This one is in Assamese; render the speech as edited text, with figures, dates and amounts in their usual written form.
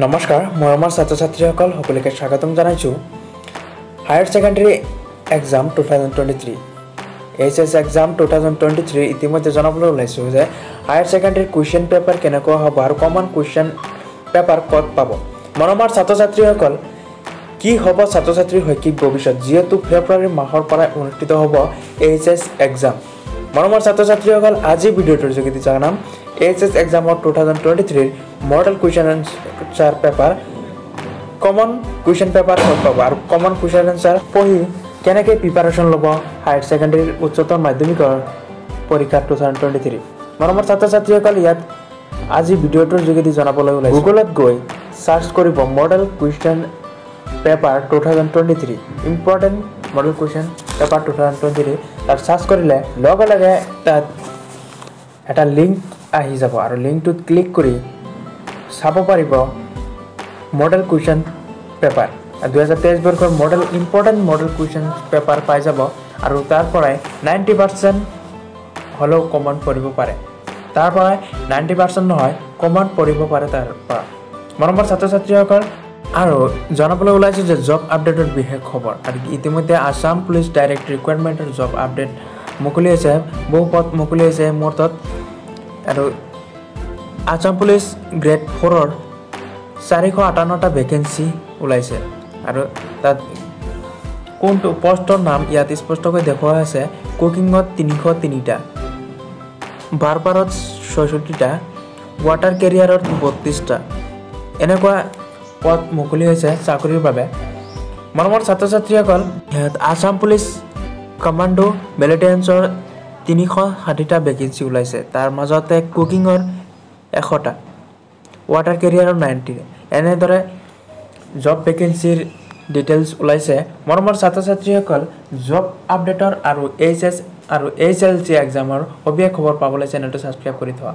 নমস্কাৰ মৰমৰ ছাত্ৰ-ছাত্ৰীসকল সকলোকে স্বাগতম জনাইছো higher secondary exam 2023 HS exam 2023 ইতিমধ্যে জনাবলৈ ওলাইছো যে হায়াৰ সেকেন্ডাৰী কোৱেশ্চন পেপাৰ কেনেকৈ হ'ব আৰু কমন কোৱেশ্চন পেপাৰ ক'ত পাব মৰমৰ ছাত্ৰ-ছাত্ৰীসকল কি হ'ব ছাত্ৰ-ছাত্ৰীৰ শৈক্ষিক ভৱিষ্যত যেহেতু ফেব্ৰুৱাৰী মাহৰ পৰা অনুষ্ঠিত হ'ব এইচএস এক্সাম মৰমৰ ছাত্ৰ-ছাত্ৰীসকল আজি ভিডিঅ'টোৰ যোগেদি জানাম এইচএস এক্সামৰ 2023 model question answer paper common question paper ক'ত পাব আৰু কমন কোৱেশ্চন আনসাৰ পঢ়ি কেনেকৈ প্ৰিপাৰেচন ল'ব হায়াৰ সেকেন্ডাৰী উচ্চতৰ মাধ্যমিকৰ পৰীক্ষা 2023 মৰমৰ ছাত্ৰ-ছাত্ৰীসকল ইয়াত আজি ভিডিঅ'টোৰ যোগেদি জনাবলৈ ওলাইছো গুগলত গৈ সাৰ্চ কৰিব model question paper 2023 important model question paper 2023 তাৰ সাৰ্চ কৰিলে লগে লগে তাত এটা লিংক আহি যাব আৰু লিংকটোত ক্লিক কৰি চাব পাৰিব মডেল কোৱেশ্চন পেপাৰ 2023 বৰ্ষৰ model important model question paper পাই যাব আৰু তাৰ পৰাই 90% হলো কমন পঢ়িব পাৰে তাৰ পৰাই 90% নহয় কমন পঢ়িব পাৰে তাৰ পৰা মৰমৰ ছাত্ৰ-ছাত্ৰীসকল আৰু জনাবলৈ ওলাইছে যে জব আপডেটৰ বিশেষ খবৰ আৰু ইতিমধ্যে আসাম পুলিচ ডাইৰেক্ট ৰিকুৱাৰমেণ্টৰ জব আপডেট মুকলি হৈছে বহু পদ মুকলি হৈছে মুহূৰ্তত আৰু আসাম পুলিচ গ্ৰেড 4ৰ 458টা ভেকেন্সি ওলাইছে আৰু তাত কোনটো পোষ্টৰ নাম ইয়াত স্পষ্টকৈ দেখুওৱা আছে কুকিংত 303টা বাৰবাৰত 66টা ওয়াটাৰ কেৰিয়াৰত 32টা এনেকুৱা পদ মুকলি হৈছে চাকৰিৰ বাবে মৰমৰ ছাত্ৰ-ছাত্ৰীসকল আসাম পুলিচ কমান্ডো মিলিটেন্সৰ 360টা ভেকেন্সি ওলাইছে তাৰ মাজতে কুকিংৰ 100টা ওয়াটাৰ কেৰিয়াৰৰ 90 এনেদৰে জব ভেকেন্সিৰ ডিটেইলছ ওলাইছে মৰমৰ ছাত্ৰ-ছাত্ৰীসকল জব আপডেটৰ আৰু এইচএস আৰু এইচএলজি এক্সামৰ সবিশেষ খবৰ পাবলৈ চেনেলটো সাবস্ক্ৰাইব কৰি থোৱা